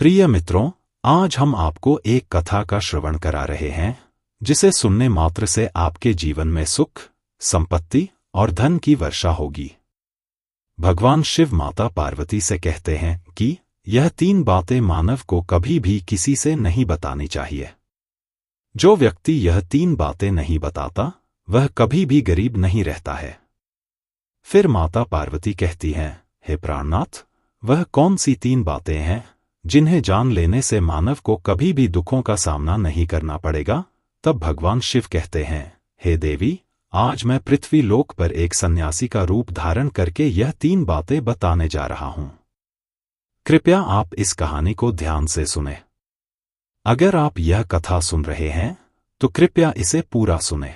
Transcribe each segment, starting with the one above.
प्रिय मित्रों, आज हम आपको एक कथा का श्रवण करा रहे हैं जिसे सुनने मात्र से आपके जीवन में सुख, संपत्ति और धन की वर्षा होगी। भगवान शिव माता पार्वती से कहते हैं कि यह 3 बातें मानव को कभी भी किसी से नहीं बतानी चाहिए। जो व्यक्ति यह 3 बातें नहीं बताता वह कभी भी गरीब नहीं रहता है। फिर माता पार्वती कहती हैं, हे प्राणनाथ, वह कौन सी 3 बातें हैं जिन्हें जान लेने से मानव को कभी भी दुखों का सामना नहीं करना पड़ेगा। तब भगवान शिव कहते हैं, हे देवी, आज मैं पृथ्वी लोक पर एक सन्यासी का रूप धारण करके यह 3 बातें बताने जा रहा हूं। कृपया आप इस कहानी को ध्यान से सुने। अगर आप यह कथा सुन रहे हैं तो कृपया इसे पूरा सुने।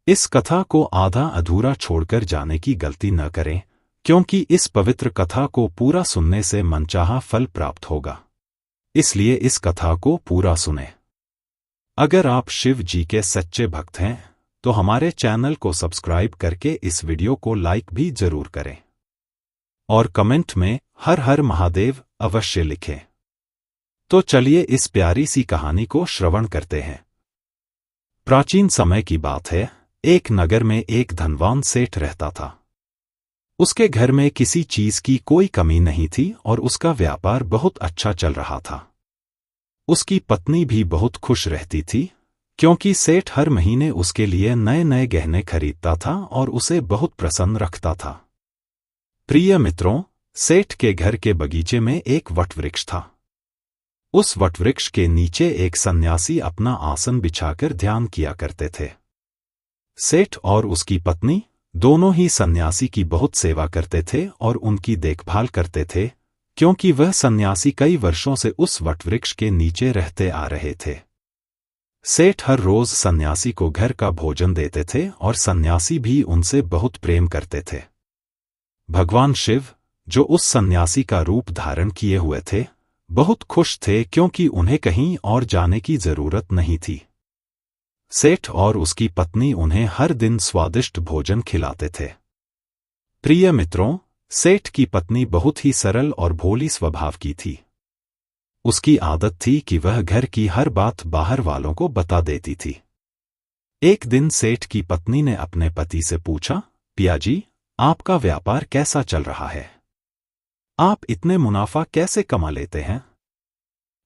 इस कथा को आधा अधूरा छोड़कर जाने की गलती न करें, क्योंकि इस पवित्र कथा को पूरा सुनने से मनचाहा फल प्राप्त होगा। इसलिए इस कथा को पूरा सुने। अगर आप शिव जी के सच्चे भक्त हैं तो हमारे चैनल को सब्सक्राइब करके इस वीडियो को लाइक भी जरूर करें और कमेंट में हर हर महादेव अवश्य लिखें। तो चलिए इस प्यारी सी कहानी को श्रवण करते हैं। प्राचीन समय की बात है, एक नगर में एक धनवान सेठ रहता था। उसके घर में किसी चीज की कोई कमी नहीं थी और उसका व्यापार बहुत अच्छा चल रहा था। उसकी पत्नी भी बहुत खुश रहती थी, क्योंकि सेठ हर महीने उसके लिए नए नए गहने खरीदता था और उसे बहुत प्रसन्न रखता था। प्रिय मित्रों, सेठ के घर के बगीचे में एक वटवृक्ष था। उस वटवृक्ष के नीचे एक सन्यासी अपना आसन बिछाकर ध्यान किया करते थे। सेठ और उसकी पत्नी दोनों ही सन्यासी की बहुत सेवा करते थे और उनकी देखभाल करते थे, क्योंकि वह सन्यासी कई वर्षों से उस वटवृक्ष के नीचे रहते आ रहे थे। सेठ हर रोज सन्यासी को घर का भोजन देते थे और सन्यासी भी उनसे बहुत प्रेम करते थे। भगवान शिव, जो उस सन्यासी का रूप धारण किए हुए थे, बहुत खुश थे, क्योंकि उन्हें कहीं और जाने की जरूरत नहीं थी। सेठ और उसकी पत्नी उन्हें हर दिन स्वादिष्ट भोजन खिलाते थे। प्रिय मित्रों, सेठ की पत्नी बहुत ही सरल और भोली स्वभाव की थी। उसकी आदत थी कि वह घर की हर बात बाहर वालों को बता देती थी। एक दिन सेठ की पत्नी ने अपने पति से पूछा, पियाजी, आपका व्यापार कैसा चल रहा है? आप इतने मुनाफा कैसे कमा लेते हैं?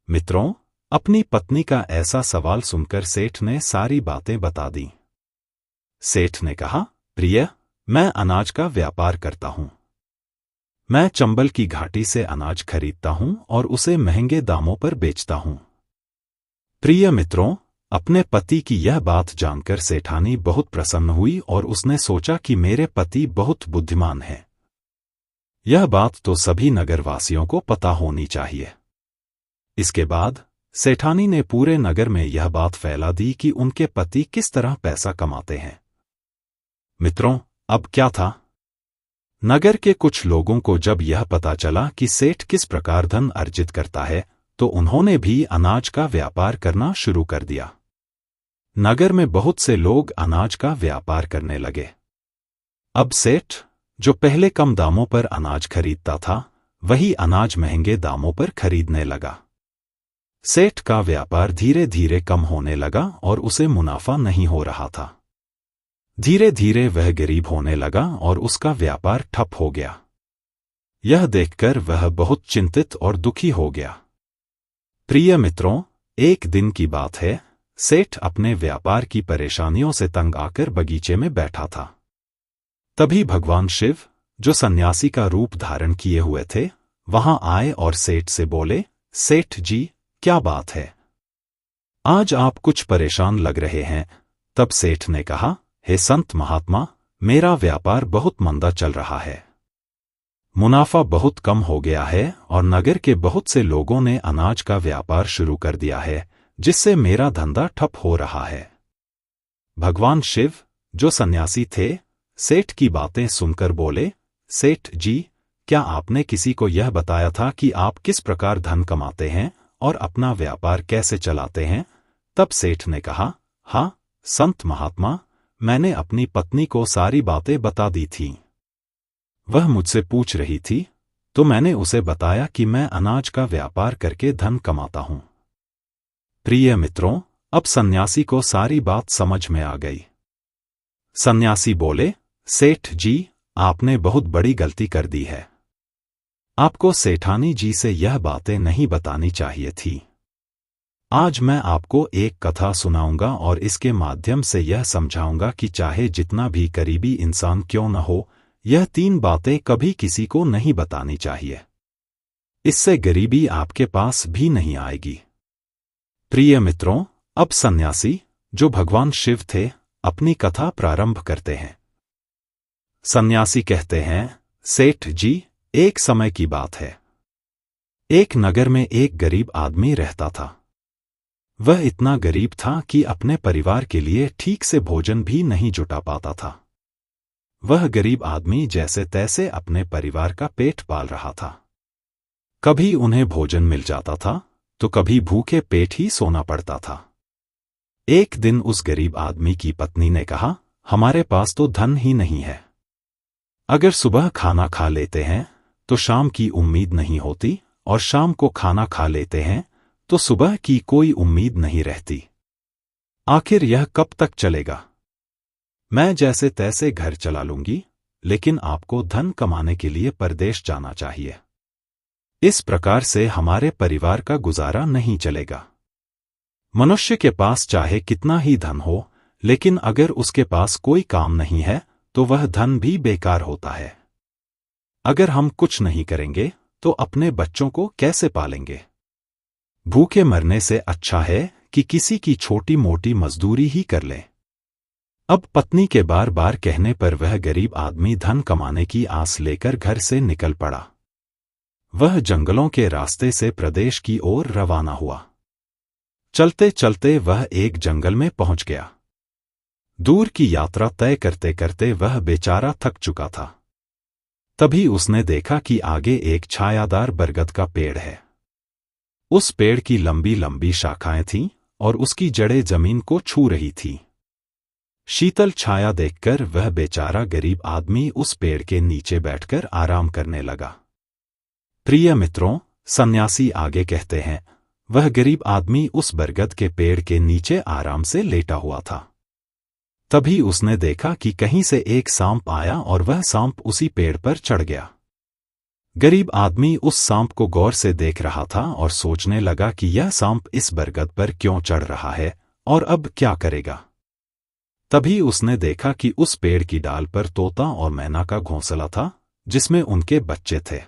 मित्रों, अपनी पत्नी का ऐसा सवाल सुनकर सेठ ने सारी बातें बता दी। सेठ ने कहा, प्रिय, मैं अनाज का व्यापार करता हूं। मैं चंबल की घाटी से अनाज खरीदता हूं और उसे महंगे दामों पर बेचता हूं। प्रिय मित्रों, अपने पति की यह बात जानकर सेठानी बहुत प्रसन्न हुई और उसने सोचा कि मेरे पति बहुत बुद्धिमान हैं। यह बात तो सभी नगरवासियों को पता होनी चाहिए। इसके बाद सेठानी ने पूरे नगर में यह बात फैला दी कि उनके पति किस तरह पैसा कमाते हैं। मित्रों, अब क्या था? नगर के कुछ लोगों को जब यह पता चला कि सेठ किस प्रकार धन अर्जित करता है, तो उन्होंने भी अनाज का व्यापार करना शुरू कर दिया। नगर में बहुत से लोग अनाज का व्यापार करने लगे। अब सेठ, जो पहले कम दामों पर अनाज खरीदता था, वही अनाज महंगे दामों पर खरीदने लगा। सेठ का व्यापार धीरे धीरे कम होने लगा और उसे मुनाफा नहीं हो रहा था। धीरे धीरे वह गरीब होने लगा और उसका व्यापार ठप हो गया। यह देखकर वह बहुत चिंतित और दुखी हो गया। प्रिय मित्रों, एक दिन की बात है, सेठ अपने व्यापार की परेशानियों से तंग आकर बगीचे में बैठा था। तभी भगवान शिव, जो सन्यासी का रूप धारण किए हुए थे, वहां आए और सेठ से बोले, सेठ जी, क्या बात है? आज आप कुछ परेशान लग रहे हैं। तब सेठ ने कहा, हे संत महात्मा, मेरा व्यापार बहुत मंदा चल रहा है। मुनाफा बहुत कम हो गया है और नगर के बहुत से लोगों ने अनाज का व्यापार शुरू कर दिया है, जिससे मेरा धंधा ठप हो रहा है। भगवान शिव, जो सन्यासी थे, सेठ की बातें सुनकर बोले, सेठ जी, क्या आपने किसी को यह बताया था कि आप किस प्रकार धन कमाते हैं और अपना व्यापार कैसे चलाते हैं? तब सेठ ने कहा, हाँ संत महात्मा, मैंने अपनी पत्नी को सारी बातें बता दी थीं। वह मुझसे पूछ रही थी, तो मैंने उसे बताया कि मैं अनाज का व्यापार करके धन कमाता हूं। प्रिय मित्रों, अब सन्यासी को सारी बात समझ में आ गई। सन्यासी बोले, सेठ जी, आपने बहुत बड़ी गलती कर दी है। आपको सेठानी जी से यह बातें नहीं बतानी चाहिए थी। आज मैं आपको एक कथा सुनाऊंगा और इसके माध्यम से यह समझाऊंगा कि चाहे जितना भी करीबी इंसान क्यों न हो, यह 3 बातें कभी किसी को नहीं बतानी चाहिए। इससे गरीबी आपके पास भी नहीं आएगी। प्रिय मित्रों, अब सन्यासी, जो भगवान शिव थे, अपनी कथा प्रारंभ करते हैं। सन्यासी कहते हैं, सेठ जी, एक समय की बात है। एक नगर में एक गरीब आदमी रहता था। वह इतना गरीब था कि अपने परिवार के लिए ठीक से भोजन भी नहीं जुटा पाता था। वह गरीब आदमी जैसे तैसे अपने परिवार का पेट पाल रहा था। कभी उन्हें भोजन मिल जाता था, तो कभी भूखे पेट ही सोना पड़ता था। एक दिन उस गरीब आदमी की पत्नी ने कहा, हमारे पास तो धन ही नहीं है। अगर सुबह खाना खा लेते हैं तो शाम की उम्मीद नहीं होती, और शाम को खाना खा लेते हैं तो सुबह की कोई उम्मीद नहीं रहती। आखिर यह कब तक चलेगा? मैं जैसे तैसे घर चला लूंगी, लेकिन आपको धन कमाने के लिए परदेश जाना चाहिए। इस प्रकार से हमारे परिवार का गुजारा नहीं चलेगा। मनुष्य के पास चाहे कितना ही धन हो, लेकिन अगर उसके पास कोई काम नहीं है तो वह धन भी बेकार होता है। अगर हम कुछ नहीं करेंगे तो अपने बच्चों को कैसे पालेंगे? भूखे मरने से अच्छा है कि किसी की छोटी मोटी मजदूरी ही कर ले। अब पत्नी के बार बार कहने पर वह गरीब आदमी धन कमाने की आस लेकर घर से निकल पड़ा। वह जंगलों के रास्ते से प्रदेश की ओर रवाना हुआ। चलते चलते वह एक जंगल में पहुंच गया। दूर की यात्रा तय करते करते वह बेचारा थक चुका था। तभी उसने देखा कि आगे एक छायादार बरगद का पेड़ है। उस पेड़ की लंबी लंबी शाखाएं थीं और उसकी जड़ें जमीन को छू रही थीं। शीतल छाया देखकर वह बेचारा गरीब आदमी उस पेड़ के नीचे बैठकर आराम करने लगा। प्रिय मित्रों, सन्यासी आगे कहते हैं, वह गरीब आदमी उस बरगद के पेड़ के नीचे आराम से लेटा हुआ था। तभी उसने देखा कि कहीं से एक सांप आया और वह सांप उसी पेड़ पर चढ़ गया। गरीब आदमी उस सांप को गौर से देख रहा था और सोचने लगा कि यह सांप इस बरगद पर क्यों चढ़ रहा है और अब क्या करेगा। तभी उसने देखा कि उस पेड़ की डाल पर तोता और मैना का घोंसला था, जिसमें उनके बच्चे थे।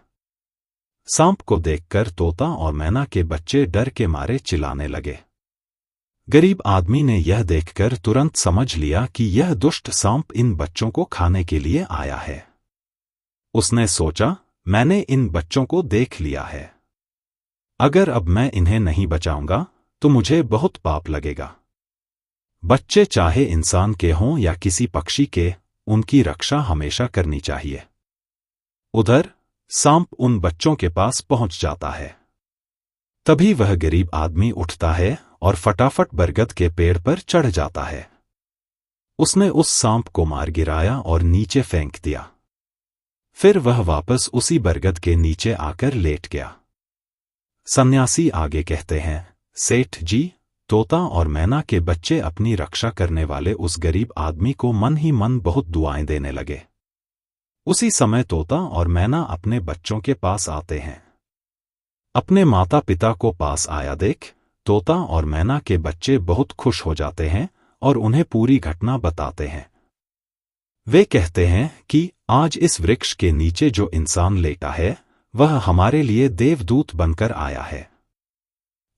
सांप को देखकर तोता और मैना के बच्चे डर के मारे चिल्लाने लगे। गरीब आदमी ने यह देखकर तुरंत समझ लिया कि यह दुष्ट सांप इन बच्चों को खाने के लिए आया है। उसने सोचा, मैंने इन बच्चों को देख लिया है। अगर अब मैं इन्हें नहीं बचाऊंगा तो मुझे बहुत पाप लगेगा। बच्चे चाहे इंसान के हों या किसी पक्षी के, उनकी रक्षा हमेशा करनी चाहिए। उधर सांप उन बच्चों के पास पहुंच जाता है। तभी वह गरीब आदमी उठता है और फटाफट बरगद के पेड़ पर चढ़ जाता है। उसने उस सांप को मार गिराया और नीचे फेंक दिया। फिर वह वापस उसी बरगद के नीचे आकर लेट गया। सन्यासी आगे कहते हैं, सेठ जी, तोता और मैना के बच्चे अपनी रक्षा करने वाले उस गरीब आदमी को मन ही मन बहुत दुआएं देने लगे। उसी समय तोता और मैना अपने बच्चों के पास आते हैं। अपने माता पिता को पास आया देख तोता और मैना के बच्चे बहुत खुश हो जाते हैं और उन्हें पूरी घटना बताते हैं। वे कहते हैं कि आज इस वृक्ष के नीचे जो इंसान लेटा है, वह हमारे लिए देवदूत बनकर आया है।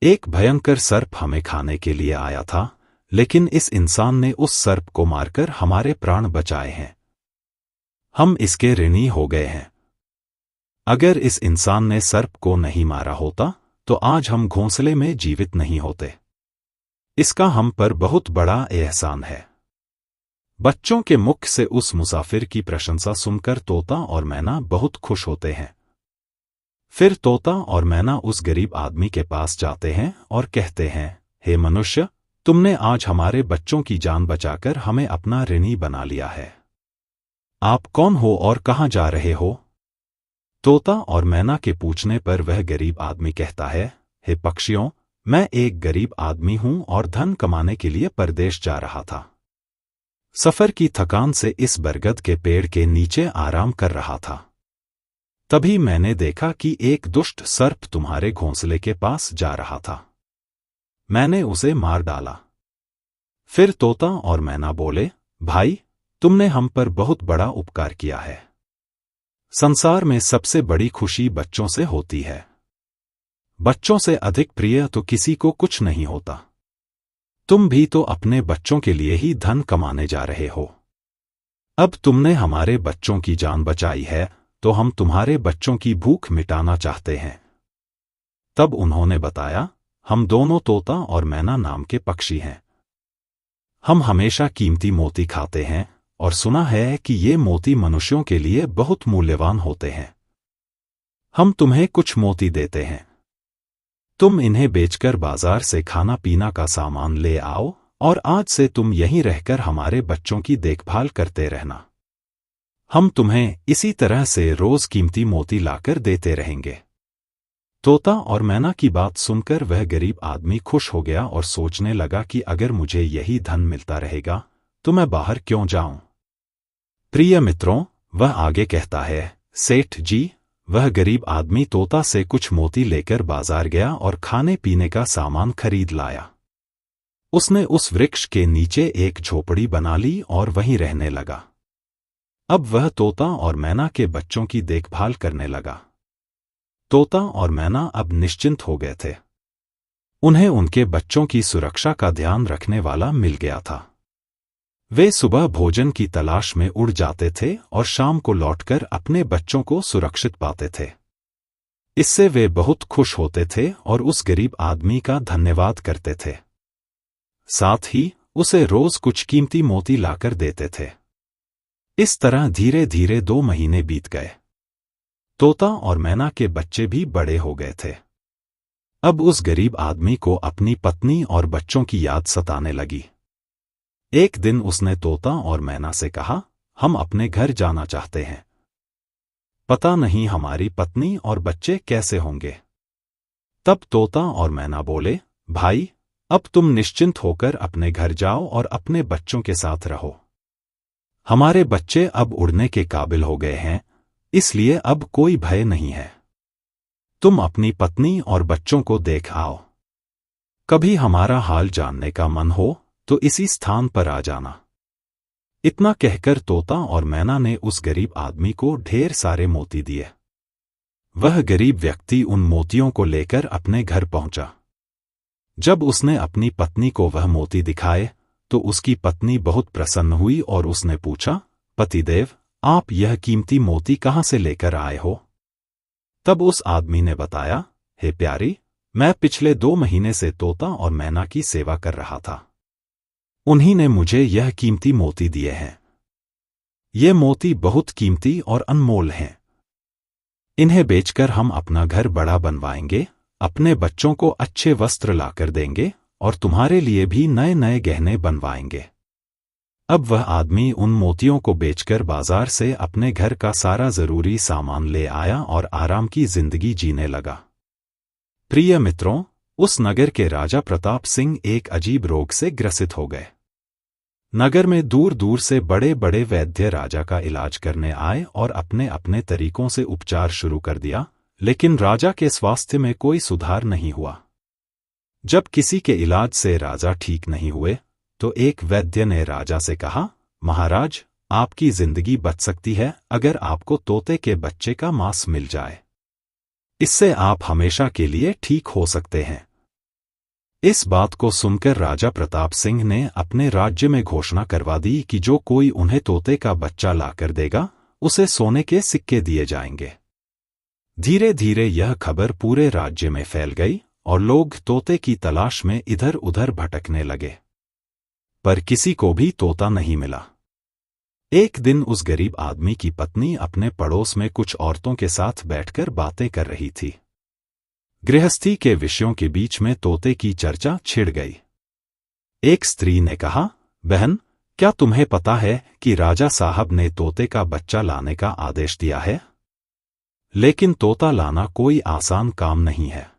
एक भयंकर सर्प हमें खाने के लिए आया था, लेकिन इस इंसान ने उस सर्प को मारकर हमारे प्राण बचाए हैं। हम इसके ऋणी हो गए हैं। अगर इस इंसान ने सर्प को नहीं मारा होता तो आज हम घोंसले में जीवित नहीं होते। इसका हम पर बहुत बड़ा एहसान है। बच्चों के मुख से उस मुसाफिर की प्रशंसा सुनकर तोता और मैना बहुत खुश होते हैं। फिर तोता और मैना उस गरीब आदमी के पास जाते हैं और कहते हैं, हे मनुष्य, तुमने आज हमारे बच्चों की जान बचाकर हमें अपना ऋणी बना लिया है। आप कौन हो और कहाँ जा रहे हो? तोता और मैना के पूछने पर वह गरीब आदमी कहता है, हे पक्षियों, मैं एक गरीब आदमी हूं और धन कमाने के लिए परदेश जा रहा था। सफर की थकान से इस बरगद के पेड़ के नीचे आराम कर रहा था। तभी मैंने देखा कि एक दुष्ट सर्प तुम्हारे घोंसले के पास जा रहा था। मैंने उसे मार डाला। फिर तोता और मैना बोले, भाई, तुमने हम पर बहुत बड़ा उपकार किया है। संसार में सबसे बड़ी खुशी बच्चों से होती है। बच्चों से अधिक प्रिय तो किसी को कुछ नहीं होता। तुम भी तो अपने बच्चों के लिए ही धन कमाने जा रहे हो। अब तुमने हमारे बच्चों की जान बचाई है, तो हम तुम्हारे बच्चों की भूख मिटाना चाहते हैं। तब उन्होंने बताया, हम दोनों तोता और मैना नाम के पक्षी हैं। हम हमेशा कीमती मोती खाते हैं और सुना है कि ये मोती मनुष्यों के लिए बहुत मूल्यवान होते हैं। हम तुम्हें कुछ मोती देते हैं। तुम इन्हें बेचकर बाजार से खाना पीना का सामान ले आओ और आज से तुम यहीं रहकर हमारे बच्चों की देखभाल करते रहना। हम तुम्हें इसी तरह से रोज कीमती मोती लाकर देते रहेंगे। तोता और मैना की बात सुनकर वह गरीब आदमी खुश हो गया और सोचने लगा कि अगर मुझे यही धन मिलता रहेगा तो मैं बाहर क्यों जाऊं। प्रिय मित्रों, वह आगे कहता है, सेठ जी, वह गरीब आदमी तोता से कुछ मोती लेकर बाजार गया और खाने पीने का सामान खरीद लाया। उसने उस वृक्ष के नीचे एक झोपड़ी बना ली और वहीं रहने लगा। अब वह तोता और मैना के बच्चों की देखभाल करने लगा। तोता और मैना अब निश्चिंत हो गए थे। उन्हें उनके बच्चों की सुरक्षा का ध्यान रखने वाला मिल गया था। वे सुबह भोजन की तलाश में उड़ जाते थे और शाम को लौटकर अपने बच्चों को सुरक्षित पाते थे। इससे वे बहुत खुश होते थे और उस गरीब आदमी का धन्यवाद करते थे। साथ ही उसे रोज कुछ कीमती मोती लाकर देते थे। इस तरह धीरे धीरे 2 महीने बीत गए। तोता और मैना के बच्चे भी बड़े हो गए थे। अब उस गरीब आदमी को अपनी पत्नी और बच्चों की याद सताने लगी। एक दिन उसने तोता और मैना से कहा, हम अपने घर जाना चाहते हैं। पता नहीं हमारी पत्नी और बच्चे कैसे होंगे। तब तोता और मैना बोले, भाई, अब तुम निश्चिंत होकर अपने घर जाओ और अपने बच्चों के साथ रहो। हमारे बच्चे अब उड़ने के काबिल हो गए हैं, इसलिए अब कोई भय नहीं है। तुम अपनी पत्नी और बच्चों को देख आओ। कभी हमारा हाल जानने का मन हो तो इसी स्थान पर आ जाना। इतना कहकर तोता और मैना ने उस गरीब आदमी को ढेर सारे मोती दिए। वह गरीब व्यक्ति उन मोतियों को लेकर अपने घर पहुंचा। जब उसने अपनी पत्नी को वह मोती दिखाए तो उसकी पत्नी बहुत प्रसन्न हुई और उसने पूछा, पतिदेव, आप यह कीमती मोती कहां से लेकर आए हो? तब उस आदमी ने बताया, हे प्यारी, मैं पिछले 2 महीने से तोता और मैना की सेवा कर रहा था। उन्हीं ने मुझे यह कीमती मोती दिए हैं। ये मोती बहुत कीमती और अनमोल हैं। इन्हें बेचकर हम अपना घर बड़ा बनवाएंगे, अपने बच्चों को अच्छे वस्त्र लाकर देंगे और तुम्हारे लिए भी नए नए गहने बनवाएंगे। अब वह आदमी उन मोतियों को बेचकर बाजार से अपने घर का सारा जरूरी सामान ले आया और आराम की जिंदगी जीने लगा। प्रिय मित्रों, उस नगर के राजा प्रताप सिंह एक अजीब रोग से ग्रसित हो गए। नगर में दूर दूर से बड़े बड़े वैद्य राजा का इलाज करने आए और अपने अपने तरीकों से उपचार शुरू कर दिया, लेकिन राजा के स्वास्थ्य में कोई सुधार नहीं हुआ। जब किसी के इलाज से राजा ठीक नहीं हुए तो एक वैद्य ने राजा से कहा, महाराज, आपकी जिंदगी बच सकती है अगर आपको तोते के बच्चे का मांस मिल जाए। इससे आप हमेशा के लिए ठीक हो सकते हैं। इस बात को सुनकर राजा प्रताप सिंह ने अपने राज्य में घोषणा करवा दी कि जो कोई उन्हें तोते का बच्चा लाकर देगा, उसे सोने के सिक्के दिए जाएंगे। धीरे धीरे यह खबर पूरे राज्य में फैल गई और लोग तोते की तलाश में इधर उधर भटकने लगे, पर किसी को भी तोता नहीं मिला। एक दिन उस गरीब आदमी की पत्नी अपने पड़ोस में कुछ औरतों के साथ बैठकर बातें कर रही थी। गृहस्थी के विषयों के बीच में तोते की चर्चा छिड़ गई। एक स्त्री ने कहा, बहन, क्या तुम्हें पता है कि राजा साहब ने तोते का बच्चा लाने का आदेश दिया है? लेकिन तोता लाना कोई आसान काम नहीं है।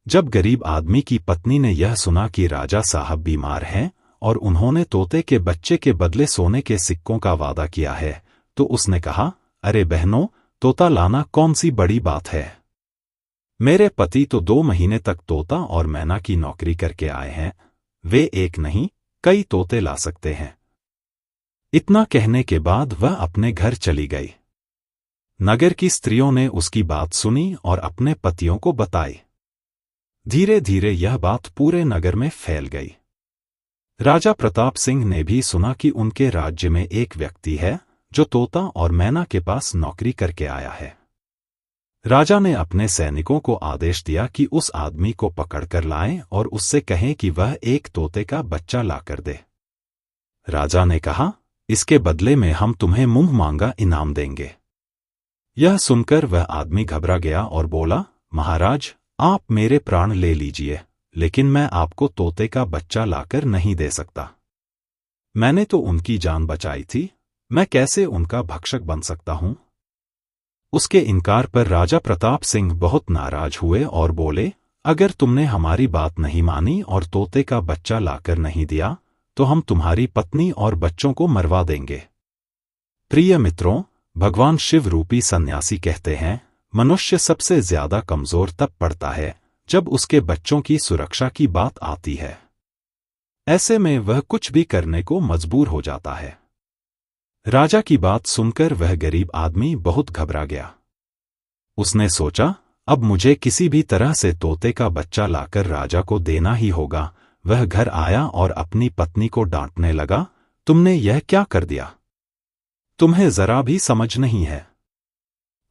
जब गरीब आदमी की पत्नी ने यह सुना कि राजा साहब बीमार हैं और उन्होंने तोते के बच्चे के बदले सोने के सिक्कों का वादा किया है, तो उसने कहा, अरे बहनों, तोता लाना कौन सी बड़ी बात है। मेरे पति तो 2 महीने तक तोता और मैना की नौकरी करके आए हैं, वे एक नहीं कई तोते ला सकते हैं। इतना कहने के बाद वह अपने घर चली गई। नगर की स्त्रियों ने उसकी बात सुनी और अपने पतियों को बताई। धीरे धीरे यह बात पूरे नगर में फैल गई। राजा प्रताप सिंह ने भी सुना कि उनके राज्य में एक व्यक्ति है जो तोता और मैना के पास नौकरी करके आया है। राजा ने अपने सैनिकों को आदेश दिया कि उस आदमी को पकड़कर लाएं और उससे कहें कि वह एक तोते का बच्चा लाकर दे। राजा ने कहा, इसके बदले में हम तुम्हें मुंह मांगा इनाम देंगे। यह सुनकर वह आदमी घबरा गया और बोला, महाराज, आप मेरे प्राण ले लीजिए, लेकिन मैं आपको तोते का बच्चा लाकर नहीं दे सकता। मैंने तो उनकी जान बचाई थी, मैं कैसे उनका भक्षक बन सकता हूं। उसके इनकार पर राजा प्रताप सिंह बहुत नाराज हुए और बोले, अगर तुमने हमारी बात नहीं मानी और तोते का बच्चा लाकर नहीं दिया, तो हम तुम्हारी पत्नी और बच्चों को मरवा देंगे। प्रिय मित्रों, भगवान शिव रूपी सन्यासी कहते हैं, मनुष्य सबसे ज्यादा कमजोर तब पड़ता है जब उसके बच्चों की सुरक्षा की बात आती है। ऐसे में वह कुछ भी करने को मजबूर हो जाता है। राजा की बात सुनकर वह गरीब आदमी बहुत घबरा गया। उसने सोचा, अब मुझे किसी भी तरह से तोते का बच्चा लाकर राजा को देना ही होगा। वह घर आया और अपनी पत्नी को डांटने लगा, तुमने यह क्या कर दिया? तुम्हें जरा भी समझ नहीं है।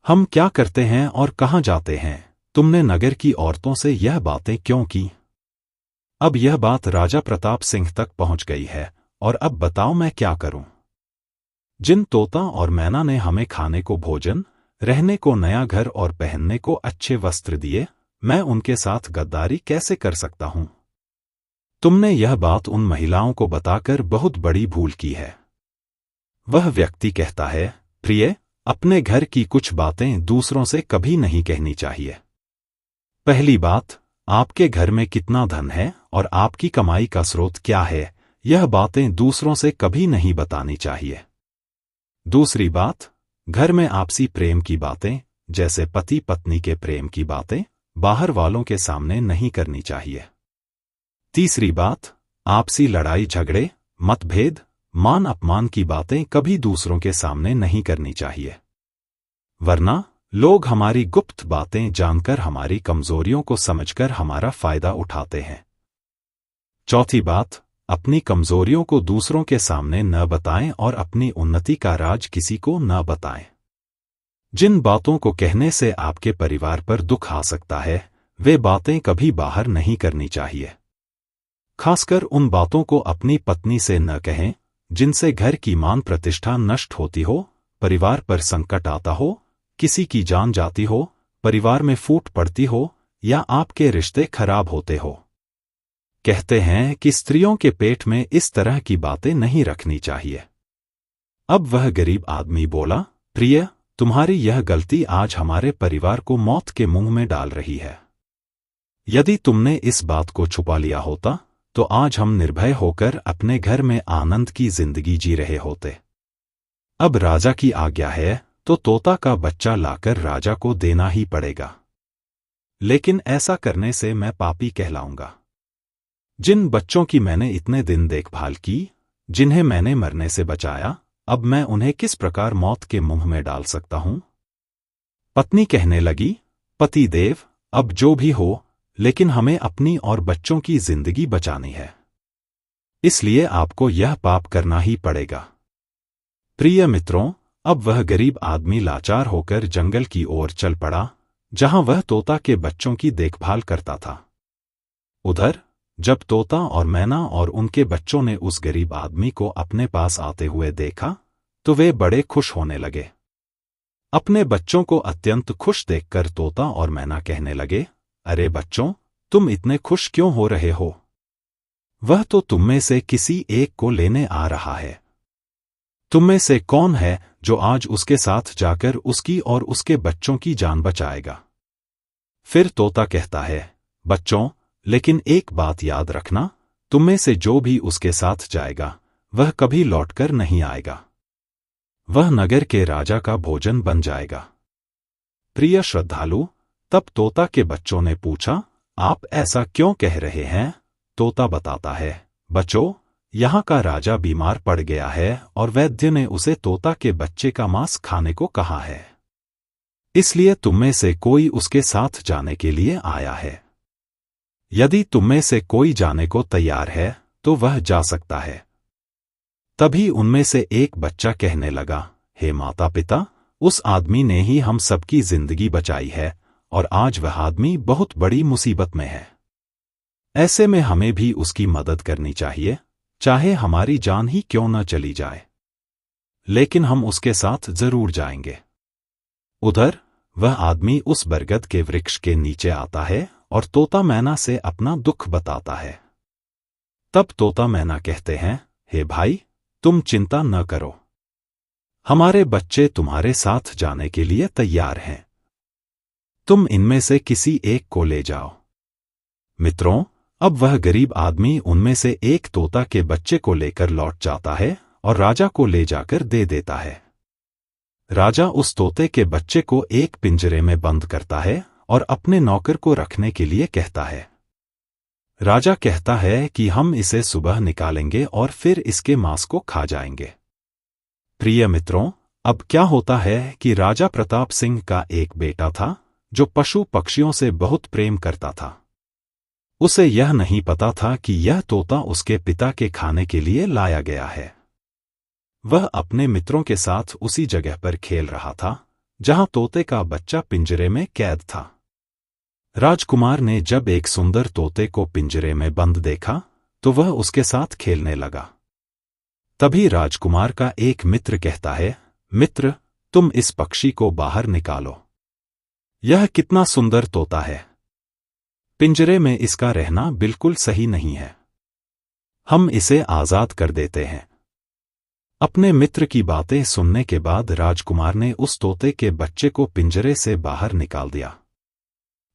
हम क्या करते हैं और कहाँ जाते हैं? तुमने नगर की औरतों से यह बातें क्यों की? अब यह बात राजा प्रताप सिंह तक पहुंच गई है और अब बताओ मैं क्या करूं? जिन तोता और मैना ने हमें खाने को भोजन, रहने को नया घर और पहनने को अच्छे वस्त्र दिए, मैं उनके साथ गद्दारी कैसे कर सकता हूं? तुमने यह बात उन महिलाओं को बताकर बहुत बड़ी भूल की है। वह व्यक्ति कहता है, प्रिय, अपने घर की कुछ बातें दूसरों से कभी नहीं कहनी चाहिए। पहली बात, आपके घर में कितना धन है और आपकी कमाई का स्रोत क्या है, यह बातें दूसरों से कभी नहीं बतानी चाहिए। दूसरी बात, घर में आपसी प्रेम की बातें, जैसे पति पत्नी के प्रेम की बातें, बाहर वालों के सामने नहीं करनी चाहिए। तीसरी बात, आपसी लड़ाई झगड़े, मतभेद, मान अपमान की बातें कभी दूसरों के सामने नहीं करनी चाहिए, वरना लोग हमारी गुप्त बातें जानकर हमारी कमजोरियों को समझकर हमारा फायदा उठाते हैं। चौथी बात, अपनी कमजोरियों को दूसरों के सामने न बताएं और अपनी उन्नति का राज किसी को न बताएं। जिन बातों को कहने से आपके परिवार पर दुख आ सकता है, वे बातें कभी बाहर नहीं करनी चाहिए। खासकर उन बातों को अपनी पत्नी से न कहें जिनसे घर की मान प्रतिष्ठा नष्ट होती हो, परिवार पर संकट आता हो, किसी की जान जाती हो, परिवार में फूट पड़ती हो या आपके रिश्ते खराब होते हो। कहते हैं कि स्त्रियों के पेट में इस तरह की बातें नहीं रखनी चाहिए। अब वह गरीब आदमी बोला, प्रिय, तुम्हारी यह गलती आज हमारे परिवार को मौत के मुंह में डाल रही है। यदि तुमने इस बात को छुपा लिया होता तो आज हम निर्भय होकर अपने घर में आनंद की जिंदगी जी रहे होते। अब राजा की आज्ञा है तो तोता का बच्चा लाकर राजा को देना ही पड़ेगा, लेकिन ऐसा करने से मैं पापी कहलाऊंगा। जिन बच्चों की मैंने इतने दिन देखभाल की, जिन्हें मैंने मरने से बचाया, अब मैं उन्हें किस प्रकार मौत के मुंह में डाल सकता हूं? पत्नी कहने लगी, पति देव, अब जो भी हो, लेकिन हमें अपनी और बच्चों की जिंदगी बचानी है, इसलिए आपको यह पाप करना ही पड़ेगा। प्रिय मित्रों, अब वह गरीब आदमी लाचार होकर जंगल की ओर चल पड़ा, जहां वह तोता के बच्चों की देखभाल करता था। उधर जब तोता और मैना और उनके बच्चों ने उस गरीब आदमी को अपने पास आते हुए देखा, तो वे बड़े खुश होने लगे। अपने बच्चों को अत्यंत खुश देखकर तोता और मैना कहने लगे, अरे बच्चों, तुम इतने खुश क्यों हो रहे हो? वह तो तुम में से किसी एक को लेने आ रहा है। तुम में से कौन है जो आज उसके साथ जाकर उसकी और उसके बच्चों की जान बचाएगा? फिर तोता कहता है, बच्चों, लेकिन एक बात याद रखना, तुम में से जो भी उसके साथ जाएगा वह कभी लौटकर नहीं आएगा। वह नगर के राजा का भोजन बन जाएगा। प्रिय श्रद्धालु, तब तोता के बच्चों ने पूछा, आप ऐसा क्यों कह रहे हैं? तोता बताता है, बच्चों, यहाँ का राजा बीमार पड़ गया है और वैद्य ने उसे तोता के बच्चे का मांस खाने को कहा है। इसलिए तुम में से कोई उसके साथ जाने के लिए आया है। यदि तुम में से कोई जाने को तैयार है तो वह जा सकता है। तभी उनमें से एक बच्चा कहने लगा, हे माता पिता, उस आदमी ने ही हम सबकी जिंदगी बचाई है और आज वह आदमी बहुत बड़ी मुसीबत में है। ऐसे में हमें भी उसकी मदद करनी चाहिए, चाहे हमारी जान ही क्यों न चली जाए, लेकिन हम उसके साथ जरूर जाएंगे। उधर वह आदमी उस बरगद के वृक्ष के नीचे आता है और तोता मैना से अपना दुख बताता है। तब तोता मैना कहते हैं, हे भाई, तुम चिंता न करो, हमारे बच्चे तुम्हारे साथ जाने के लिए तैयार हैं। तुम इनमें से किसी एक को ले जाओ। मित्रों, अब वह गरीब आदमी उनमें से एक तोता के बच्चे को लेकर लौट जाता है और राजा को ले जाकर दे देता है। राजा उस तोते के बच्चे को एक पिंजरे में बंद करता है और अपने नौकर को रखने के लिए कहता है। राजा कहता है कि हम इसे सुबह निकालेंगे और फिर इसके मांस को खा जाएंगे। प्रिय मित्रों, अब क्या होता है कि राजा प्रताप सिंह का एक बेटा था जो पशु पक्षियों से बहुत प्रेम करता था। उसे यह नहीं पता था कि यह तोता उसके पिता के खाने के लिए लाया गया है। वह अपने मित्रों के साथ उसी जगह पर खेल रहा था जहां तोते का बच्चा पिंजरे में कैद था। राजकुमार ने जब एक सुंदर तोते को पिंजरे में बंद देखा तो वह उसके साथ खेलने लगा। तभी राजकुमार का एक मित्र कहता है, मित्र, तुम इस पक्षी को बाहर निकालो। यह कितना सुंदर तोता है। पिंजरे में इसका रहना बिल्कुल सही नहीं है। हम इसे आजाद कर देते हैं। अपने मित्र की बातें सुनने के बाद राजकुमार ने उस तोते के बच्चे को पिंजरे से बाहर निकाल दिया।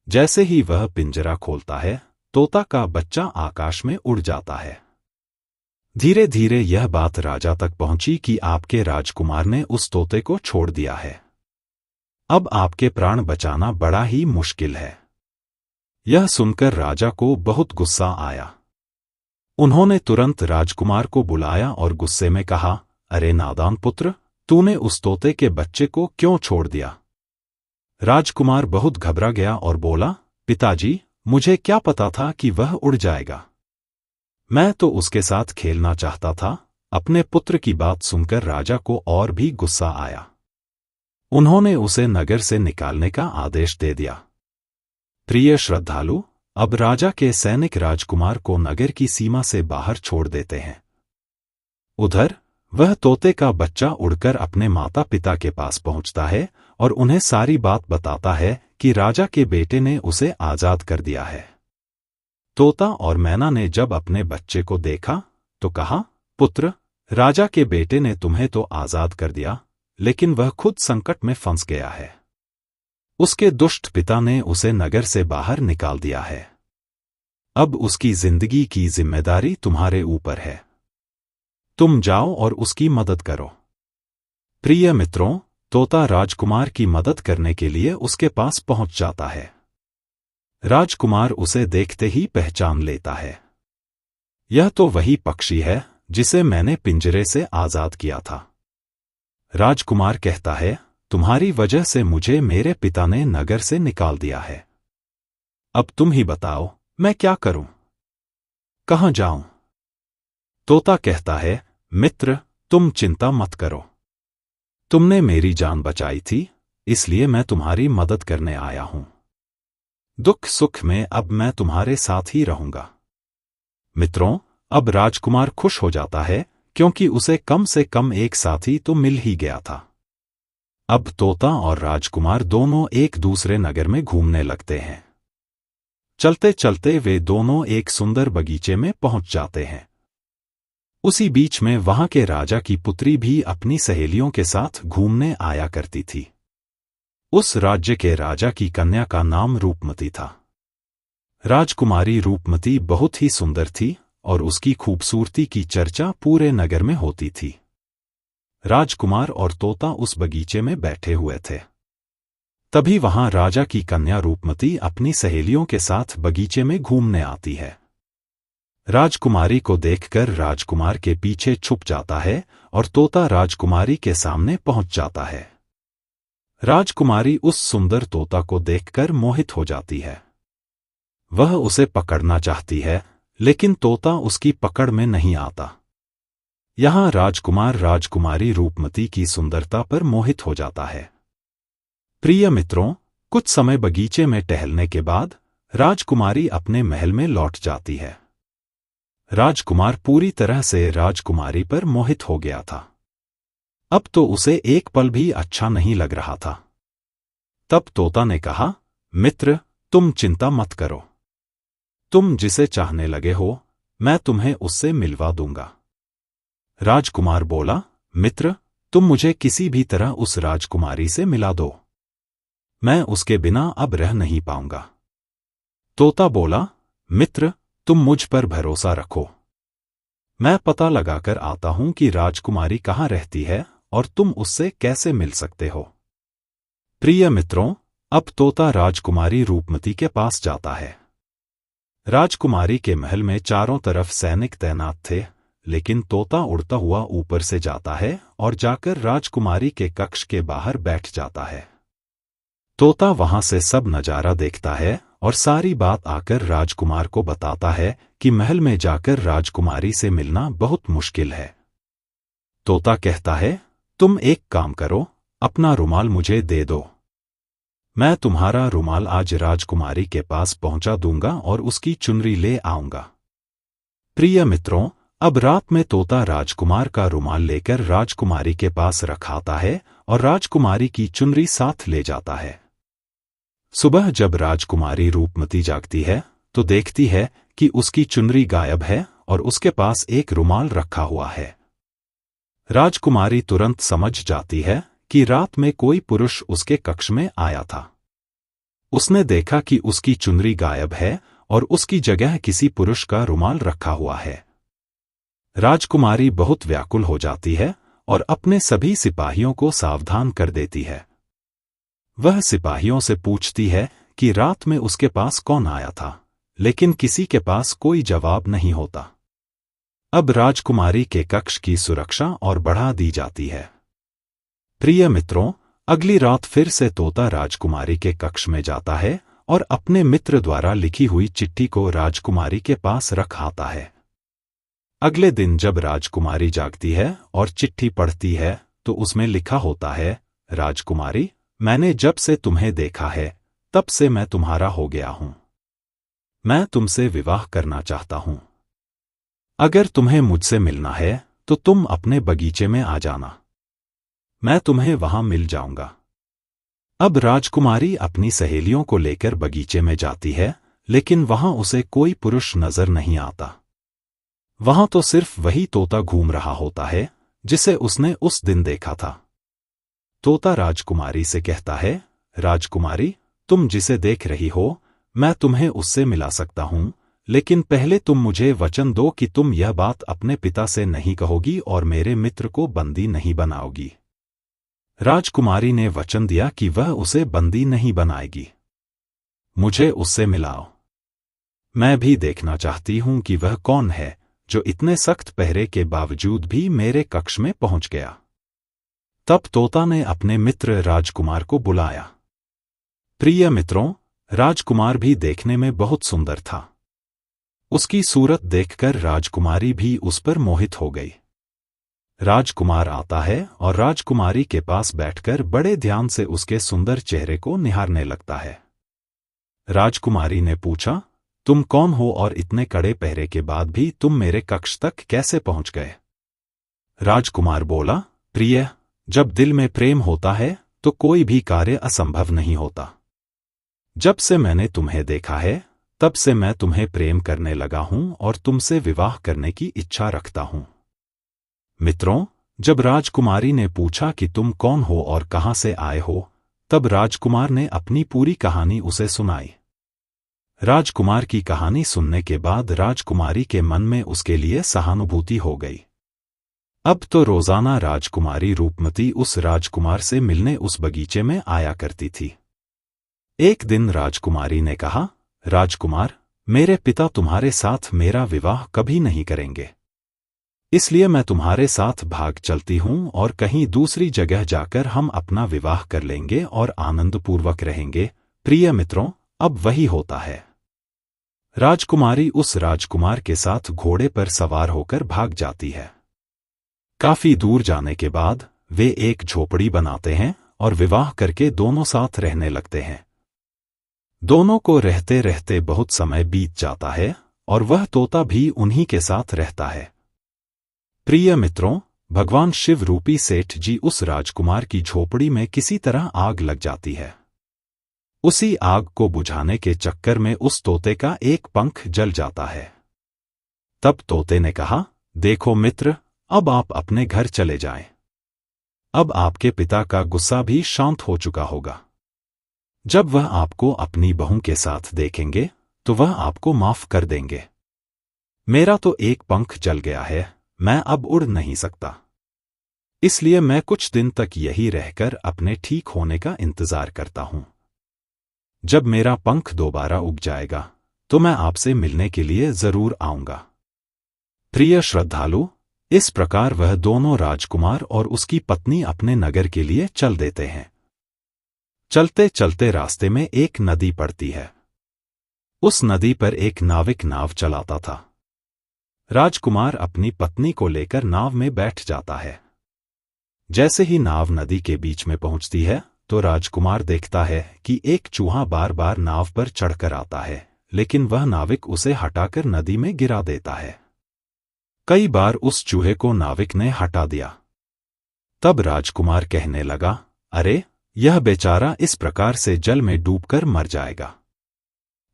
जैसे ही वह पिंजरा खोलता है, तोता का बच्चा आकाश में उड़ जाता है। धीरे धीरे यह बात राजा तक पहुंची कि आपके राजकुमार ने उस तोते को छोड़ दिया है। अब आपके प्राण बचाना बड़ा ही मुश्किल है। यह सुनकर राजा को बहुत गुस्सा आया। उन्होंने तुरंत राजकुमार को बुलाया और गुस्से में कहा, अरे नादान पुत्र, तूने उस तोते के बच्चे को क्यों छोड़ दिया? राजकुमार बहुत घबरा गया और बोला, पिताजी, मुझे क्या पता था कि वह उड़ जाएगा। मैं तो उसके साथ खेलना चाहता था। अपने पुत्र की बात सुनकर राजा को और भी गुस्सा आया। उन्होंने उसे नगर से निकालने का आदेश दे दिया। प्रिय श्रद्धालु, अब राजा के सैनिक राजकुमार को नगर की सीमा से बाहर छोड़ देते हैं। उधर वह तोते का बच्चा उड़कर अपने माता पिता के पास पहुंचता है और उन्हें सारी बात बताता है कि राजा के बेटे ने उसे आजाद कर दिया है। तोता और मैना ने जब अपने बच्चे को देखा तो कहा, पुत्र, राजा के बेटे ने तुम्हें तो आजाद कर दिया, लेकिन वह खुद संकट में फंस गया है। उसके दुष्ट पिता ने उसे नगर से बाहर निकाल दिया है। अब उसकी जिंदगी की जिम्मेदारी तुम्हारे ऊपर है। तुम जाओ और उसकी मदद करो। प्रिय मित्रों, तोता राजकुमार की मदद करने के लिए उसके पास पहुंच जाता है। राजकुमार उसे देखते ही पहचान लेता है। यह तो वही पक्षी है जिसे मैंने पिंजरे से आजाद किया था। राजकुमार कहता है, तुम्हारी वजह से मुझे मेरे पिता ने नगर से निकाल दिया है। अब तुम ही बताओ, मैं क्या करूं? कहां जाऊं? तोता कहता है, मित्र, तुम चिंता मत करो। तुमने मेरी जान बचाई थी, इसलिए मैं तुम्हारी मदद करने आया हूं। दुख सुख में अब मैं तुम्हारे साथ ही रहूंगा। मित्रों, अब राजकुमार खुश हो जाता है क्योंकि उसे कम से कम एक साथी तो मिल ही गया था। अब तोता और राजकुमार दोनों एक दूसरे नगर में घूमने लगते हैं। चलते चलते वे दोनों एक सुंदर बगीचे में पहुंच जाते हैं। उसी बीच में वहां के राजा की पुत्री भी अपनी सहेलियों के साथ घूमने आया करती थी। उस राज्य के राजा की कन्या का नाम रूपमती था। राजकुमारी रूपमती बहुत ही सुंदर थी और उसकी खूबसूरती की चर्चा पूरे नगर में होती थी। राजकुमार और तोता उस बगीचे में बैठे हुए थे। तभी वहां राजा की कन्या रूपमती अपनी सहेलियों के साथ बगीचे में घूमने आती है। राजकुमारी को देखकर राजकुमार के पीछे छुप जाता है और तोता राजकुमारी के सामने पहुंच जाता है। राजकुमारी उस सुंदर तोता को देखकर मोहित हो जाती है। वह उसे पकड़ना चाहती है, लेकिन तोता उसकी पकड़ में नहीं आता। यहां राजकुमार राजकुमारी रूपमती की सुंदरता पर मोहित हो जाता है। प्रिय मित्रों, कुछ समय बगीचे में टहलने के बाद राजकुमारी अपने महल में लौट जाती है। राजकुमार पूरी तरह से राजकुमारी पर मोहित हो गया था। अब तो उसे एक पल भी अच्छा नहीं लग रहा था। तब तोता ने कहा, मित्र, तुम चिंता मत करो। तुम जिसे चाहने लगे हो, मैं तुम्हें उससे मिलवा दूंगा। राजकुमार बोला, मित्र, तुम मुझे किसी भी तरह उस राजकुमारी से मिला दो। मैं उसके बिना अब रह नहीं पाऊंगा। तोता बोला, मित्र, तुम मुझ पर भरोसा रखो। मैं पता लगाकर आता हूं कि राजकुमारी कहाँ रहती है और तुम उससे कैसे मिल सकते हो। प्रिय मित्रों, अब तोता राजकुमारी रूपमती के पास जाता है। राजकुमारी के महल में चारों तरफ सैनिक तैनात थे, लेकिन तोता उड़ता हुआ ऊपर से जाता है और जाकर राजकुमारी के कक्ष के बाहर बैठ जाता है। तोता वहां से सब नजारा देखता है और सारी बात आकर राजकुमार को बताता है कि महल में जाकर राजकुमारी से मिलना बहुत मुश्किल है। तोता कहता है, तुम एक काम करो, अपना रुमाल मुझे दे दो। मैं तुम्हारा रुमाल आज राजकुमारी के पास पहुंचा दूंगा और उसकी चुनरी ले आऊंगा। प्रिय मित्रों, अब रात में तोता राजकुमार का रुमाल लेकर राजकुमारी के पास रखाता है और राजकुमारी की चुनरी साथ ले जाता है। सुबह जब राजकुमारी रूपमती जागती है तो देखती है कि उसकी चुनरी गायब है और उसके पास एक रुमाल रखा हुआ है। राजकुमारी तुरंत समझ जाती है कि रात में कोई पुरुष उसके कक्ष में आया था। उसने देखा कि उसकी चुनरी गायब है और उसकी जगह किसी पुरुष का रुमाल रखा हुआ है। राजकुमारी बहुत व्याकुल हो जाती है और अपने सभी सिपाहियों को सावधान कर देती है। वह सिपाहियों से पूछती है कि रात में उसके पास कौन आया था, लेकिन किसी के पास कोई जवाब नहीं होता। अब राजकुमारी के कक्ष की सुरक्षा और बढ़ा दी जाती है। प्रिय मित्रों, अगली रात फिर से तोता राजकुमारी के कक्ष में जाता है और अपने मित्र द्वारा लिखी हुई चिट्ठी को राजकुमारी के पास रख आता है। अगले दिन जब राजकुमारी जागती है और चिट्ठी पढ़ती है तो उसमें लिखा होता है, राजकुमारी, मैंने जब से तुम्हें देखा है तब से मैं तुम्हारा हो गया हूं। मैं तुमसे विवाह करना चाहता हूं। अगर तुम्हें मुझसे मिलना है तो तुम अपने बगीचे में आ जाना। मैं तुम्हें वहां मिल जाऊंगा। अब राजकुमारी अपनी सहेलियों को लेकर बगीचे में जाती है, लेकिन वहां उसे कोई पुरुष नजर नहीं आता। वहां तो सिर्फ वही तोता घूम रहा होता है जिसे उसने उस दिन देखा था। तोता राजकुमारी से कहता है, राजकुमारी, तुम जिसे देख रही हो मैं तुम्हें उससे मिला सकता हूं, लेकिन पहले तुम मुझे वचन दो कि तुम यह बात अपने पिता से नहीं कहोगी और मेरे मित्र को बंदी नहीं बनाओगी। राजकुमारी ने वचन दिया कि वह उसे बंदी नहीं बनाएगी। मुझे उससे मिलाओ। मैं भी देखना चाहती हूं कि वह कौन है जो इतने सख्त पहरे के बावजूद भी मेरे कक्ष में पहुंच गया। तब तोता ने अपने मित्र राजकुमार को बुलाया। प्रिय मित्रों, राजकुमार भी देखने में बहुत सुंदर था। उसकी सूरत देखकर राजकुमारी भी उस पर मोहित हो गई। राजकुमार आता है और राजकुमारी के पास बैठकर बड़े ध्यान से उसके सुंदर चेहरे को निहारने लगता है। राजकुमारी ने पूछा, तुम कौन हो और इतने कड़े पहरे के बाद भी तुम मेरे कक्ष तक कैसे पहुंच गए? राजकुमार बोला, प्रिय, जब दिल में प्रेम होता है तो कोई भी कार्य असंभव नहीं होता। जब से मैंने तुम्हें देखा है तब से मैं तुम्हें प्रेम करने लगा हूं और तुमसे विवाह करने की इच्छा रखता हूं। मित्रों, जब राजकुमारी ने पूछा कि तुम कौन हो और कहां से आए हो, तब राजकुमार ने अपनी पूरी कहानी उसे सुनाई। राजकुमार की कहानी सुनने के बाद राजकुमारी के मन में उसके लिए सहानुभूति हो गई। अब तो रोजाना राजकुमारी रूपमती उस राजकुमार से मिलने उस बगीचे में आया करती थी। एक दिन राजकुमारी ने कहा, राजकुमार, मेरे पिता तुम्हारे साथ मेरा विवाह कभी नहीं करेंगे, इसलिए मैं तुम्हारे साथ भाग चलती हूं और कहीं दूसरी जगह जाकर हम अपना विवाह कर लेंगे और आनंदपूर्वक रहेंगे। प्रिय मित्रों, अब वही होता है। राजकुमारी उस राजकुमार के साथ घोड़े पर सवार होकर भाग जाती है। काफी दूर जाने के बाद वे एक झोपड़ी बनाते हैं और विवाह करके दोनों साथ रहने लगते हैं। दोनों को रहते रहते बहुत समय बीत जाता है और वह तोता भी उन्हीं के साथ रहता है। प्रिय मित्रों, भगवान शिव रूपी सेठ जी उस राजकुमार की झोपड़ी में किसी तरह आग लग जाती है। उसी आग को बुझाने के चक्कर में उस तोते का एक पंख जल जाता है। तब तोते ने कहा, देखो मित्र, अब आप अपने घर चले जाएं। अब आपके पिता का गुस्सा भी शांत हो चुका होगा। जब वह आपको अपनी बहू के साथ देखेंगे तो वह आपको माफ कर देंगे। मेरा तो एक पंख जल गया है, मैं अब उड़ नहीं सकता, इसलिए मैं कुछ दिन तक यही रहकर अपने ठीक होने का इंतजार करता हूं। जब मेरा पंख दोबारा उग जाएगा तो मैं आपसे मिलने के लिए जरूर आऊंगा। प्रिय श्रद्धालु, इस प्रकार वह दोनों राजकुमार और उसकी पत्नी अपने नगर के लिए चल देते हैं। चलते चलते रास्ते में एक नदी पड़ती है। उस नदी पर एक नाविक नाव चलाता था। राजकुमार अपनी पत्नी को लेकर नाव में बैठ जाता है। जैसे ही नाव नदी के बीच में पहुंचती है तो राजकुमार देखता है कि एक चूहा बार बार नाव पर चढ़कर आता है, लेकिन वह नाविक उसे हटाकर नदी में गिरा देता है। कई बार उस चूहे को नाविक ने हटा दिया। तब राजकुमार कहने लगा, अरे, यह बेचारा इस प्रकार से जल में डूबकर मर जाएगा।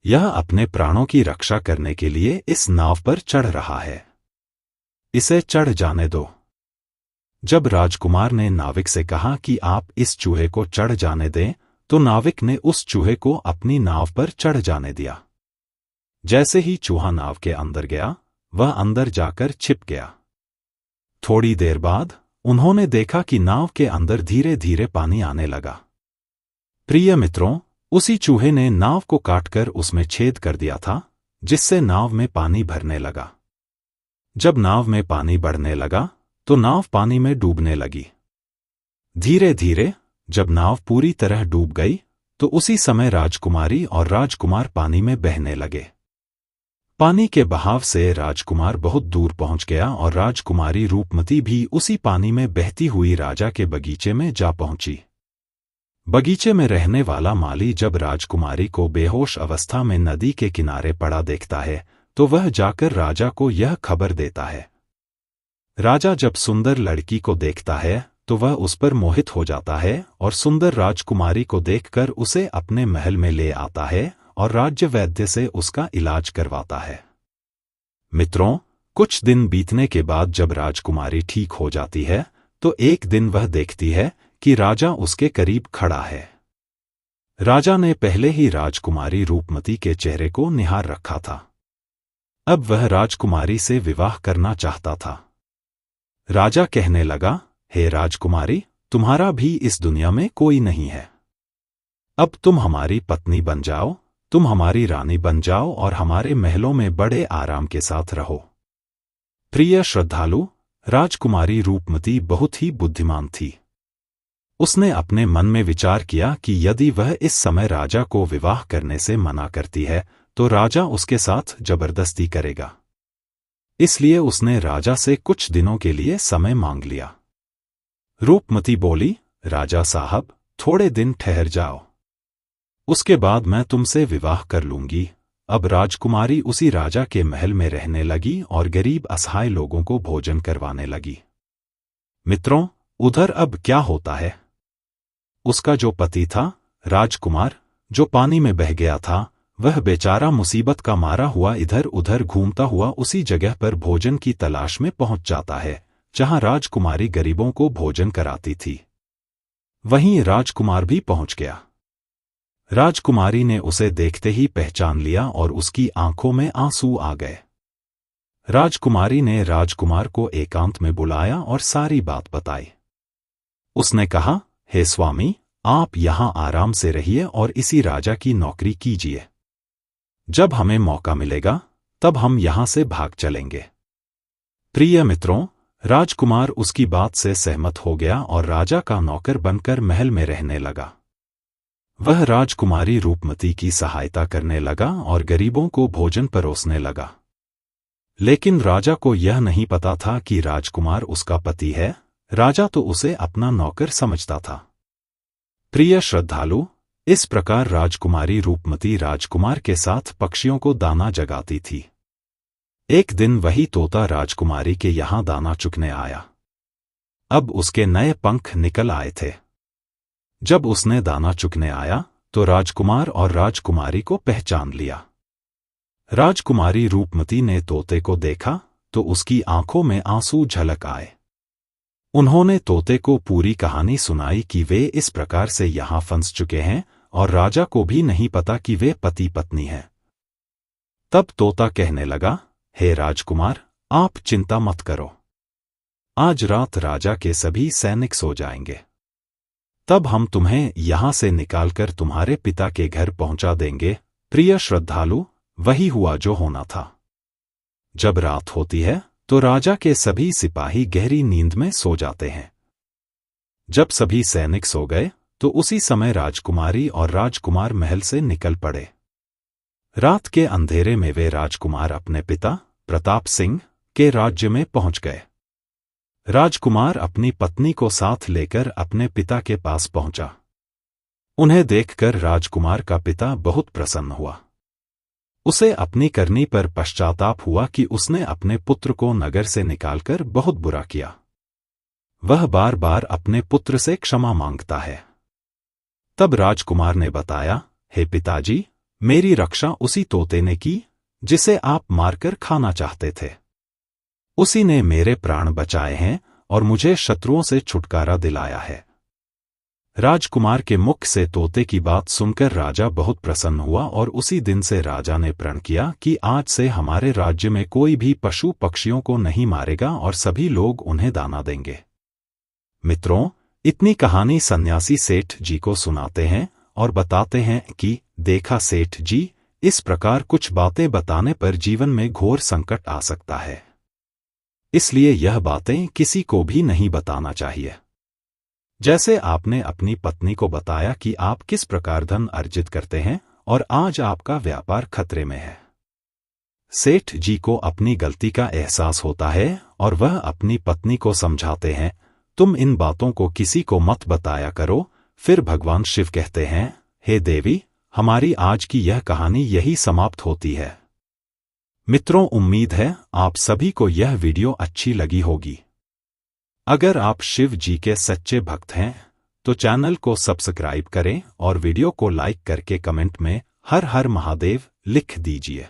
यह अपने प्राणों की रक्षा करने के लिए इस नाव पर चढ़ रहा है, इसे चढ़ जाने दो। जब राजकुमार ने नाविक से कहा कि आप इस चूहे को चढ़ जाने दें, तो नाविक ने उस चूहे को अपनी नाव पर चढ़ जाने दिया। जैसे ही चूहा नाव के अंदर गया, वह अंदर जाकर छिप गया। थोड़ी देर बाद उन्होंने देखा कि नाव के अंदर धीरे धीरे पानी आने लगा। प्रिय मित्रों, उसी चूहे ने नाव को काटकर उसमें छेद कर दिया था, जिससे नाव में पानी भरने लगा। जब नाव में पानी बढ़ने लगा तो नाव पानी में डूबने लगी। धीरे धीरे जब नाव पूरी तरह डूब गई तो उसी समय राजकुमारी और राजकुमार पानी में बहने लगे। पानी के बहाव से राजकुमार बहुत दूर पहुंच गया और राजकुमारी रूपमती भी उसी पानी में बहती हुई राजा के बगीचे में जा पहुंची। बगीचे में रहने वाला माली जब राजकुमारी को बेहोश अवस्था में नदी के किनारे पड़ा देखता है तो वह जाकर राजा को यह खबर देता है। राजा जब सुंदर लड़की को देखता है तो वह उस पर मोहित हो जाता है और सुंदर राजकुमारी को देखकर उसे अपने महल में ले आता है और राज्य वैद्य से उसका इलाज करवाता है। मित्रों, कुछ दिन बीतने के बाद जब राजकुमारी ठीक हो जाती है तो एक दिन वह देखती है कि राजा उसके करीब खड़ा है। राजा ने पहले ही राजकुमारी रूपमती के चेहरे को निहार रखा था। अब वह राजकुमारी से विवाह करना चाहता था। राजा कहने लगा, हे राजकुमारी, तुम्हारा भी इस दुनिया में कोई नहीं है। अब तुम हमारी पत्नी बन जाओ, तुम हमारी रानी बन जाओ और हमारे महलों में बड़े आराम के साथ रहो। प्रिय श्रद्धालु, राजकुमारी रूपमती बहुत ही बुद्धिमान थी। उसने अपने मन में विचार किया कि यदि वह इस समय राजा को विवाह करने से मना करती है तो राजा उसके साथ जबरदस्ती करेगा। इसलिए उसने राजा से कुछ दिनों के लिए समय मांग लिया। रूपमती बोली, राजा साहब, थोड़े दिन ठहर जाओ, उसके बाद मैं तुमसे विवाह कर लूंगी। अब राजकुमारी उसी राजा के महल में रहने लगी और गरीब असहाय लोगों को भोजन करवाने लगी। मित्रों, उधर अब क्या होता है? उसका जो पति था, राजकुमार, जो पानी में बह गया था, वह बेचारा मुसीबत का मारा हुआ इधर उधर घूमता हुआ उसी जगह पर भोजन की तलाश में पहुंच जाता है, जहां राजकुमारी गरीबों को भोजन कराती थी। वहीं राजकुमार भी पहुंच गया। राजकुमारी ने उसे देखते ही पहचान लिया और उसकी आंखों में आंसू आ गए। राजकुमारी ने राजकुमार को एकांत में बुलाया और सारी बात बताई। उसने कहा, हे स्वामी, आप यहां आराम से रहिए और इसी राजा की नौकरी कीजिए। जब हमें मौका मिलेगा तब हम यहां से भाग चलेंगे। प्रिय मित्रों, राजकुमार उसकी बात से सहमत हो गया और राजा का नौकर बनकर महल में रहने लगा। वह राजकुमारी रूपमती की सहायता करने लगा और गरीबों को भोजन परोसने लगा। लेकिन राजा को यह नहीं पता था कि राजकुमार उसका पति है। राजा तो उसे अपना नौकर समझता था। प्रिय श्रद्धालु, इस प्रकार राजकुमारी रूपमती राजकुमार के साथ पक्षियों को दाना जगाती थी। एक दिन वही तोता राजकुमारी के यहाँ दाना चुगने आया। अब उसके नए पंख निकल आए थे। जब उसने दाना चुगने आया तो राजकुमार और राजकुमारी को पहचान लिया। राजकुमारी रूपमती ने तोते को देखा तो उसकी आंखों में आंसू झलक आए। उन्होंने तोते को पूरी कहानी सुनाई कि वे इस प्रकार से यहाँ फंस चुके हैं और राजा को भी नहीं पता कि वे पति पत्नी हैं। तब तोता कहने लगा, हे राजकुमार, आप चिंता मत करो। आज रात राजा के सभी सैनिक सो जाएंगे। तब हम तुम्हें यहां से निकालकर तुम्हारे पिता के घर पहुंचा देंगे। प्रिय श्रद्धालु, वही हुआ जो होना था। जब रात होती है तो राजा के सभी सिपाही गहरी नींद में सो जाते हैं। जब सभी सैनिक सो गए तो उसी समय राजकुमारी और राजकुमार महल से निकल पड़े। रात के अंधेरे में वे राजकुमार अपने पिता प्रताप सिंह के राज्य में पहुंच गए। राजकुमार अपनी पत्नी को साथ लेकर अपने पिता के पास पहुंचा। उन्हें देखकर राजकुमार का पिता बहुत प्रसन्न हुआ। उसे अपनी करनी पर पश्चाताप हुआ कि उसने अपने पुत्र को नगर से निकालकर बहुत बुरा किया। वह बार बार अपने पुत्र से क्षमा मांगता है। तब राजकुमार ने बताया, हे पिताजी, मेरी रक्षा उसी तोते ने की जिसे आप मारकर खाना चाहते थे। उसी ने मेरे प्राण बचाए हैं और मुझे शत्रुओं से छुटकारा दिलाया है। राजकुमार के मुख से तोते की बात सुनकर राजा बहुत प्रसन्न हुआ और उसी दिन से राजा ने प्रण किया कि आज से हमारे राज्य में कोई भी पशु पक्षियों को नहीं मारेगा और सभी लोग उन्हें दाना देंगे। मित्रों, इतनी कहानी सन्यासी सेठ जी को सुनाते हैं और बताते हैं कि देखा सेठ जी, इस प्रकार कुछ बातें बताने पर जीवन में घोर संकट आ सकता है। इसलिए यह बातें किसी को भी नहीं बताना चाहिए। जैसे आपने अपनी पत्नी को बताया कि आप किस प्रकार धन अर्जित करते हैं और आज आपका व्यापार खतरे में है। सेठ जी को अपनी गलती का एहसास होता है और वह अपनी पत्नी को समझाते हैं, तुम इन बातों को किसी को मत बताया करो। फिर भगवान शिव कहते हैं, हे देवी, हमारी आज की यह कहानी यही समाप्त होती है। मित्रों, उम्मीद है आप सभी को यह वीडियो अच्छी लगी होगी। अगर आप शिव जी के सच्चे भक्त हैं तो चैनल को सब्सक्राइब करें और वीडियो को लाइक करके कमेंट में हर हर महादेव लिख दीजिए।